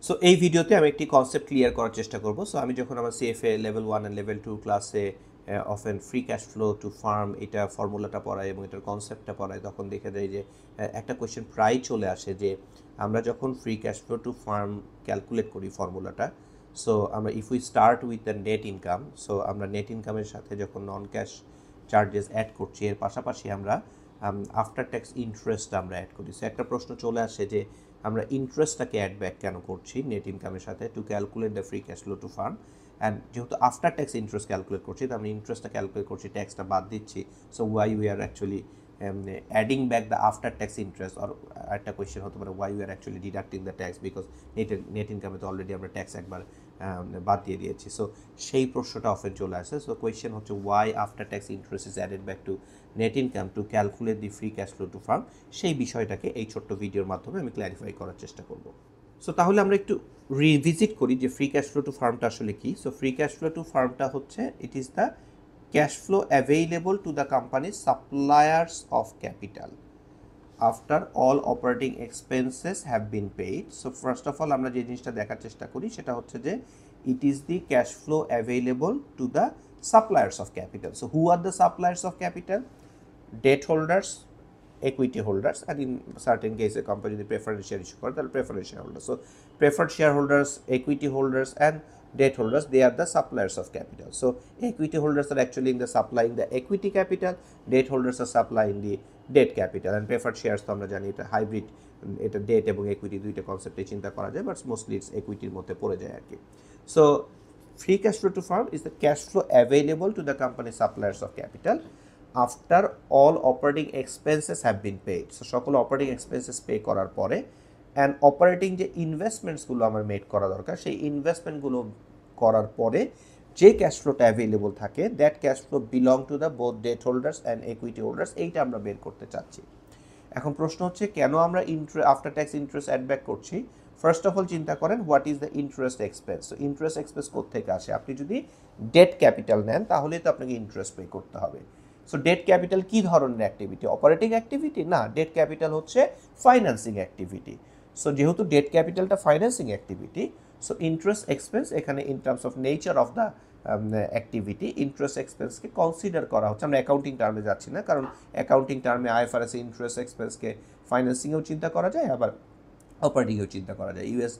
So এই ভিডিওতে আমি একটি কনসেপ্ট ক্লিয়ার করার চেষ্টা করব। সো আমি যখন আমার সিএফএ লেভেল 1 অ্যান্ড লেভেল 2 ক্লাসে often free cash flow to farm এটা ফর্মুলাটা পড়াই এবং এটার কনসেপ্টটা পড়াই, তখন দেখে যায় যে একটা কোয়েশ্চেন প্রায় চলে আসে যে আমরা যখন free cash flow to firm calculate করি ফর্মুলাটা, সো আমরা if we start with the net income, so আমরা নেট ইনকামের সাথে যখন নন ক্যাশ চার্জেস অ্যাড করছি, এর পাশাপাশি আমরা আফটার ট্যাক্স ইন্টারেস্ট আমরা অ্যাড করি। সো একটা প্রশ্ন চলে আসে যে আমরা ইন্টারেস্টটাকে অ্যাড ব্যাক কেন করছি নেট ইনকামের সাথে to calculate the free cash flow to firm. And যেহেতু আফটার ট্যাক্স ইন্টারেস্ট ক্যালকুলেট করছি, তো আমি ইন্টারেস্টটা ক্যালকুলেট করছি, ট্যাক্সটা বাদ দিচ্ছি। So why we are actually adding back the after tax interest, আর একটা কোয়েশ্চেন হতে পারে why we are actually deducting the tax because net ইনকামে তো অলরেডি আমরা ট্যাক্স একবার বাদ দিয়ে দিয়েছি। সো সেই প্রশ্নটা অফেন চলে আসে। সো কোয়েশ্চেন হচ্ছে why after tax interest is added back to net income to calculate the free cash flow to firm. সেই বিষয়টাকে এই ছোট্ট ভিডিওর মাধ্যমে আমি ক্ল্যারিফাই করার চেষ্টা করব। সো তাহলে আমরা একটু রিভিজিট করি যে ফ্রি ক্যাশ ফ্লো টু ফার্মটা আসলে কি। So free cash flow to ফার্মটা হচ্ছে it is the cash flow available to the কোম্পানির suppliers of capital after all operating expenses have been paid. So first of all আমরা যে জিনিসটা দেখার চেষ্টা করি সেটা হচ্ছে যে it is the cash flow available to the suppliers of capital. So who are the suppliers of capital? Debt holders, equity holders, and in certain cases company যদি preferred share issue করে তাহলে preferred shareholders. So preferred shareholders, equity holders and debt holders, they are the suppliers of capital. So equity holders are actually in the supplying the equity capital, debt holders are supplying the debt capital, and preferred shares তো আমরা জানি এটা hybrid, এটা date এবং equity দুইটা কনসেপ্টে চিন্তা করা যায়, বাট মোস্টলি ইটস equity মধ্যে পড়ে যায় আর কি। So free cash flow to firm is the cash flow available to the company suppliers of capital after all operating expenses have been paid. So সকল অপারেটিং এক্সপেন্সেস পে করার পরে and operating যে ইনভেস্টমেন্টসগুলো আমার made করা দরকার, সেই ইনভেস্টমেন্টগুলো করার পরে যে ক্যাশ ফ্লোটা অ্যাভেলেবল থাকে, that cash flow belong to the both debt holders and equity holders, এইটা আমরা বের করতে চাচ্ছি। এখন প্রশ্ন হচ্ছে কেন আমরা after tax interest add back করছি। ফার্স্ট অফ অল চিন্তা করেন what is the interest expense. তো ইন্টারেস্ট এক্সপেন্স কোত্থেকে আসে? আপনি যদি ডেট ক্যাপিটাল নেন তাহলেই তো আপনাকে ইন্টারেস্ট পে করতে হবে। সো ডেট ক্যাপিটাল কী ধরনের অ্যাক্টিভিটি? অপারেটিং অ্যাক্টিভিটি না, ডেট ক্যাপিটাল হচ্ছে ফাইন্যান্সিং অ্যাক্টিভিটি। সো যেহেতু ডেট ক্যাপিটালটা financing activity, so interest expense এখানে in terms of nature of the activity interest এক্সপেন্সকে কনসিডার করা হচ্ছে। আমরা অ্যাকাউন্টিং টার্মে যাচ্ছি না, কারণ অ্যাকাউন্টিং টার্মে আইএফআরএস ইন্টারেস্ট এক্সপেন্সকে ফাইন্যান্সিংয়েও চিন্তা করা যায়, আবার অপারেটিংয়েও চিন্তা করা যায়। ইউএস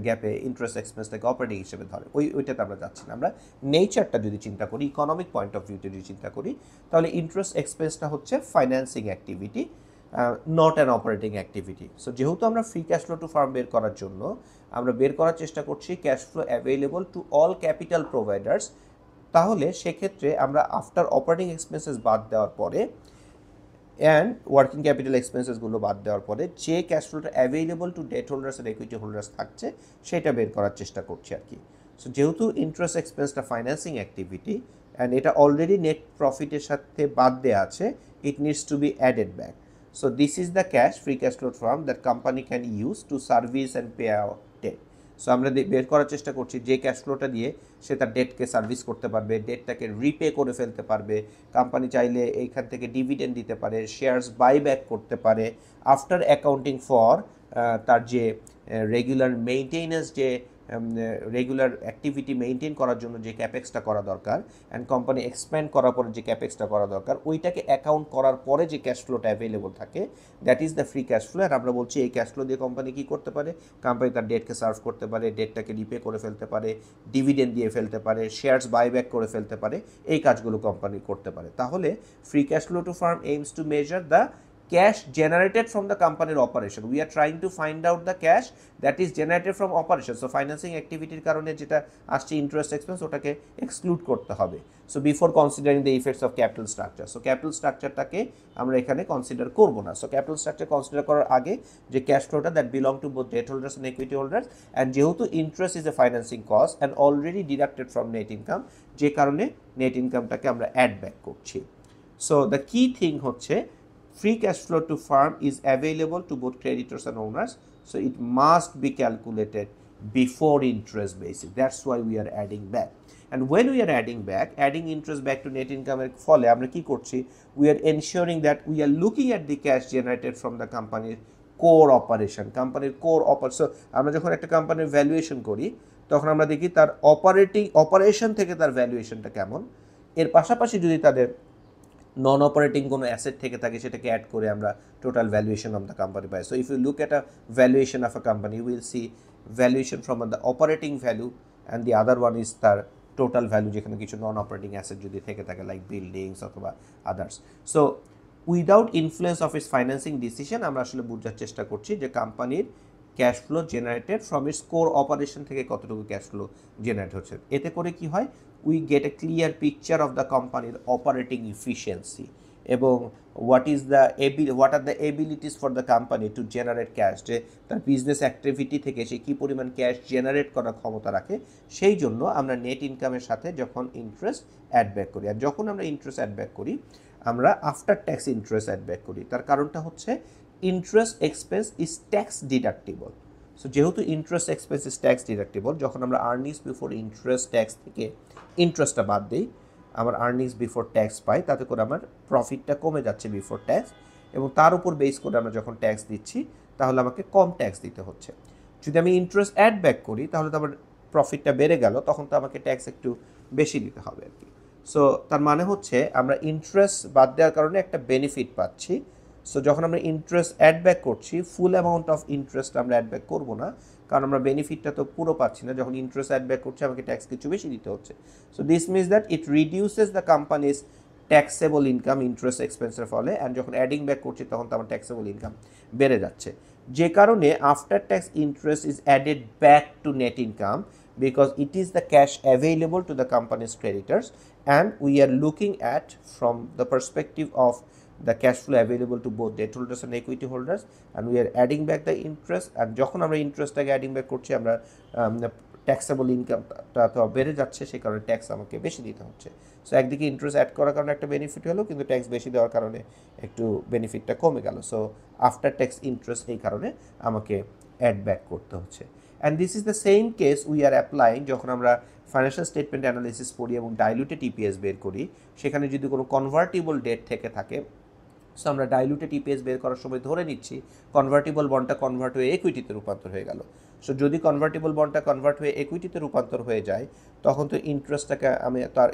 গ্যাপে ইন্টারেস্ট এক্সপেন্সটাকে অপারেটিং হিসেবে ধরে, ওইটাতে আমরা যাচ্ছি না। আমরা নেচারটা যদি চিন্তা করি, ইকোনমিক পয়েন্ট অফ ভিউতে যদি চিন্তা করি, তাহলে ইন্টারেস্ট এক্সপেন্সটা হচ্ছে financing activity, not an operating activity. So যেহেতু আমরা free cash flow to farm বের করার জন্য আমরা বের করার চেষ্টা করছি cash flow available to all capital providers, তাহলে সেক্ষেত্রে আমরা আফটার অপারেটিং এক্সপেন্সেস বাদ দেওয়ার পরে অ্যান্ড ওয়ার্কিং ক্যাপিটাল এক্সপেন্সেসগুলো বাদ দেওয়ার পরে যে ক্যাশ ফ্লোটা অ্যাভেলেবল টু ডেট হোল্ডার্স আর ইকুইটি হোল্ডার্স থাকছে সেটা বের করার চেষ্টা করছি আর কি। সো যেহেতু ইন্টারেস্ট এক্সপেন্সটা ফাইন্যান্সিং অ্যাক্টিভিটি অ্যান্ড এটা অলরেডি নেট প্রফিটের সাথে বাদ দেওয়া আছে, it needs to be added back. So this is the cash free cash flow from that company can use to service and pay out debt. So আমরা বের করার চেষ্টা করছি যে ক্যাশ ফ্লোটা দিয়ে সে তার ডেটকে সার্ভিস করতে পারবে, ডেটটাকে রিপে করে ফেলতে পারবে, কোম্পানি চাইলে এইখান থেকে ডিভিডেন্ড দিতে পারে, শেয়ারস বাইব্যাক করতে পারে, আফটার অ্যাকাউন্টিং ফর তার যে রেগুলার মেইনটেনেন্স, যে রেগুলার অ্যাক্টিভিটি মেইনটেইন করার জন্য যে ক্যাপেক্সটা করা দরকার অ্যান্ড কোম্পানি এক্সপ্যান্ড করার পরে যে ক্যাপেক্সটা করা দরকার, ওইটাকে অ্যাকাউন্ট করার পরে যে ক্যাশ ফ্লোটা অ্যাভেলেবল থাকে, that is the free cash flow. আর আমরা বলছি এই ক্যাশ ফ্লো দিয়ে কোম্পানি কী করতে পারে? কোম্পানি তার ডেটকে সার্ভ করতে পারে, ডেটটাকে রিপে করে ফেলতে পারে, ডিভিডেন্ড দিয়ে ফেলতে পারে, শেয়ারস বাইব্যাক করে ফেলতে পারে, এই কাজগুলো কোম্পানি করতে পারে। তাহলে free cash flow to farm aims to measure the cash generated from the company operation. We are trying to find out the cash that is generated from operation. So financing activity কারণে যেটা আসছে interest expense, ওটাকে exclude করতে হবে। So before considering the effects of capital structure, so capital স্ট্রাকচারটাকে আমরা এখানে consider করব না। সো ক্যাপিটাল স্ট্রাকচার কনসিডার করার আগে যে ক্যাশ ফ্লোটা that belong to both debt holders and equity holders, and যেহেতু interest is a financing cost and already deducted from net income, যে কারণে নেট ইনকামটাকে আমরা অ্যাড ব্যাক করছি। সো দ্য কি থিং হচ্ছে free cash flow to firm is available to both creditors and owners, so it must be calculated before interest basis. That's why we are adding back. And when we are adding interest back to net income এর ফলে আমরা কি করছি? We are ensuring that we are looking at the cash generated from the company core operation, কোম্পানির core operation. আমরা যখন একটা কোম্পানির ভ্যালুয়েশন করি তখন আমরা দেখি তার অপারেশন থেকে তার ভ্যালুয়েশনটা কেমন। এর পাশাপাশি যদি তাদের নন অপারেটিং কোনো অ্যাসেট থেকে থাকে সেটাকে অ্যাড করে আমরা total valuation of the company পাই। So if you look at a valuation of a company you will see valuation from the operating value and the other one is তার total value, যেখানে কিছু non operating asset যদি থেকে থাকে like buildings অথবা others. So without influence of its financing decision আমরা আসলে বোঝার চেষ্টা করছি যে কোম্পানির cash flow generated from its core operation থেকে কতটুকু ক্যাশ ফ্লো জেনারেট হচ্ছে। এতে করে কি হয়, we get A clear picture of the কোম্পানির অপারেটিং ইফিসিয়েন্সি এবং what are the abilities for the company to generate cash, যে তার বিজনেস অ্যাক্টিভিটি থেকে সে কী পরিমাণ ক্যাশ জেনারেট করার ক্ষমতা রাখে। সেই জন্য আমরা নেট ইনকামের সাথে যখন ইন্টারেস্ট অ্যাড ব্যাক করি, আর যখন আমরা ইন্টারেস্ট অ্যাড ব্যাক করি আমরা after tax interest add back করি। তার কারণটা হচ্ছে interest expense is tax deductible. So যেহেতু interest expense is tax deductible, যখন আমরা আর্নিংস বিফোর ইন্টারেস্ট ট্যাক্স থেকে ইন্টারেস্টটা বাদ দিই, আমার আর্নিংস বিফোর ট্যাক্স পাই, তাতে করে আমার প্রফিটটা কমে যাচ্ছে বিফোর ট্যাক্স, এবং তার উপর বেস করে আমরা যখন ট্যাক্স দিচ্ছি তাহলে আমাকে কম ট্যাক্স দিতে হচ্ছে। যদি আমি ইন্টারেস্ট অ্যাড ব্যাক করি তাহলে তো আমার প্রফিটটা বেড়ে গেল, তখন তো আমাকে ট্যাক্স একটু বেশি দিতে হবে আর কি। সো তার মানে হচ্ছে আমরা ইন্টারেস্ট বাদ দেওয়ার কারণে একটা বেনিফিট পাচ্ছি। সো যখন আমরা ইন্টারেস্ট অ্যাড ব্যাক করছি ফুল অ্যামাউন্ট অফ ইন্টারেস্ট আমরা অ্যাড ব্যাক করবো না, কারণ আমরা বেনিফিটটা তো পুরো পাচ্ছি না। যখন ইন্টারেস্ট অ্যাড ব্যাক করছি আমাকে ট্যাক্স কিছু বেশি দিতে হচ্ছে। So this means that it reduces the company's taxable income interest এক্সপেন্সের ফলে, অ্যান্ড যখন অ্যাডিং ব্যাক করছি তখন তো আমার ট্যাক্সেবল ইনকাম বেড়ে যাচ্ছে। যে কারণে after tax interest is added back to net income because it is the cash available to the company's creditors, and we are looking at from the perspective of the cash flow available to both debt holders and equity holders, and we are adding back the interest, and যখন আমরা ইন্টারেস্টটাকে adding back করছি আমরা taxable ইনকামটা তো বেড়ে যাচ্ছে, সেই কারণে ট্যাক্স আমাকে বেশি দিতে হচ্ছে। সো একদিকে ইন্টারেস্ট অ্যাড করার কারণে একটা বেনিফিট হলো, কিন্তু ট্যাক্স বেশি দেওয়ার কারণে একটু বেনিফিটটা কমে গেল। সো আফটার ট্যাক্স ইন্টারেস্ট এই কারণে আমাকে অ্যাড ব্যাক করতে হচ্ছে। And this is the same case we are applying যখন আমরা ফাইন্যান্সিয়াল স্টেটমেন্ট অ্যানালিসিস পড়ি এবং ডাইলুটেড ইপিএস বের করি। সেখানে যদি কোনো কনভার্টিবল ডেট থেকে থাকে, সো আমরা ডাইলুটেড ইপিএস বের করার সময় ধরে নিচ্ছি কনভার্টিবল বন্ডটা কনভার্ট হয়ে একুইটিতে রূপান্তর হয়ে গেল। সো যদি কনভার্টিবল বন্ডটা কনভার্ট হয়ে একুইটিতে রূপান্তর হয়ে যায় তখন তো ইন্টারেস্টটাকে আমি তার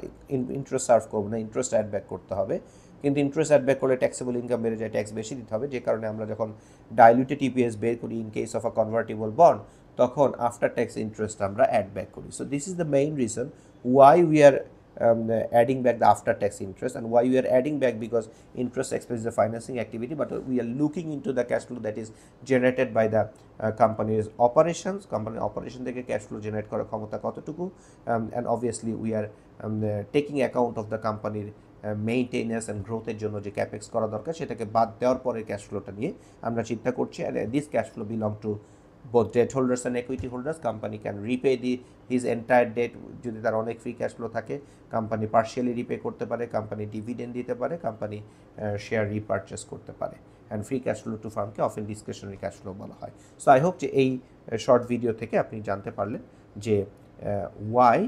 ইন্টারেস্ট সার্ভ করবো না, ইন্টারেস্ট অ্যাড ব্যাক করতে হবে। কিন্তু ইন্টারেস্ট অ্যাড ব্যাক করলে ট্যাক্সেবল ইনকাম বেড়ে যায়, ট্যাক্স বেশি দিতে হবে। যে কারণে আমরা যখন ডাইলুটেড ইপিএস বের করি in case of a convertible bond, তখন আফটার ট্যাক্স ইন্টারেস্ট আমরা অ্যাড ব্যাক করি। So this is the main reason why we R adding back the after tax interest, and why we are adding back, because interest expense is a financing activity, but we are looking into the cash flow that is generated by the company's operations. Company operation থেকে cash flow generate করার ক্ষমতা কতটুকু, and obviously we are taking account of the company maintenance and গ্রোথের জন্য যে capex করা দরকার সেটাকে বাদ দেওয়ার পরে ক্যাশ ফ্লোটা নিয়ে আমরা চিন্তা করছি। And this cash flow belong two both debt holders and equity holders. Company can repay his entire debt যদি তার অনেক ফ্রি ক্যাশ ফ্লো থাকে, কোম্পানি পার্শিয়ালি রিপে করতে পারে, কোম্পানি ডিভিডেন্ড দিতে পারে, কোম্পানি শেয়ার রিপারচেস করতে পারে। And free cash flow to ফার্মকে অফেন ডিসক্রিশনারি ক্যাশ ফ্লো বলা হয়। সো আই হোপ যে এই শর্ট ভিডিও থেকে আপনি জানতে পারলেন যে Y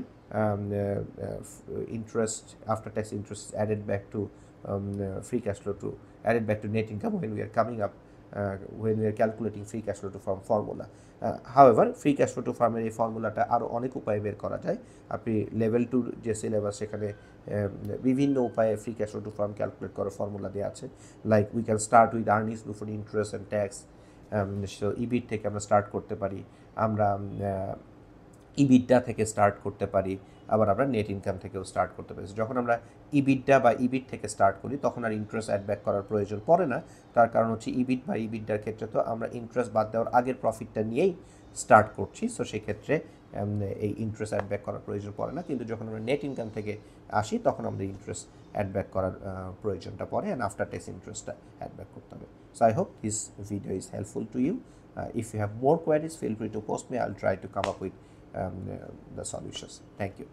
interest after tax interest is added back to free cash flow to added back to net income when we are coming up when we are calculating free cash flow to farm formula. However, free cash flow to farm এর এই ফর্মুলাটা আরও অনেক উপায়ে বের করা যায়। আপনি লেভেল 2 যে সিলেবাস সেখানে বিভিন্ন উপায়ে free cash flow to firm calculate করার ফর্মুলা দেওয়া আছে। Like we can start with earnings before interest and tax. So EBIT থেকে আমরা স্টার্ট করতে পারি, আমরা ইবিডা থেকে স্টার্ট করতে পারি, আবার আমরা নেট ইনকাম থেকেও স্টার্ট করতে পারি। যখন আমরা ইবিডা বা ইবিট থেকে স্টার্ট করি তখন আর ইন্টারেস্ট অ্যাড ব্যাক করার প্রয়োজন পড়ে না। তার কারণ হচ্ছে ইবিট বা ইবিডার ক্ষেত্রে তো আমরা ইন্টারেস্ট বাদ দেওয়ার আগের প্রফিটটা নিয়েই স্টার্ট করছি। সো সেক্ষেত্রে এই ইন্টারেস্ট অ্যাড ব্যাক করার প্রয়োজন পড়ে না। কিন্তু যখন আমরা নেট ইনকাম থেকে আসি তখন আমাদের ইন্টারেস্ট অ্যাড ব্যাক করার প্রয়োজনটা পড়ে, অ্যান্ড আফটার ট্যাক্স ইন্টারেস্টটা অ্যাড ব্যাক করতে হবে। So I hope this video is helpful to you. If you have more queries, feel free to post me. I'll try to come up with the solutions. Thank you.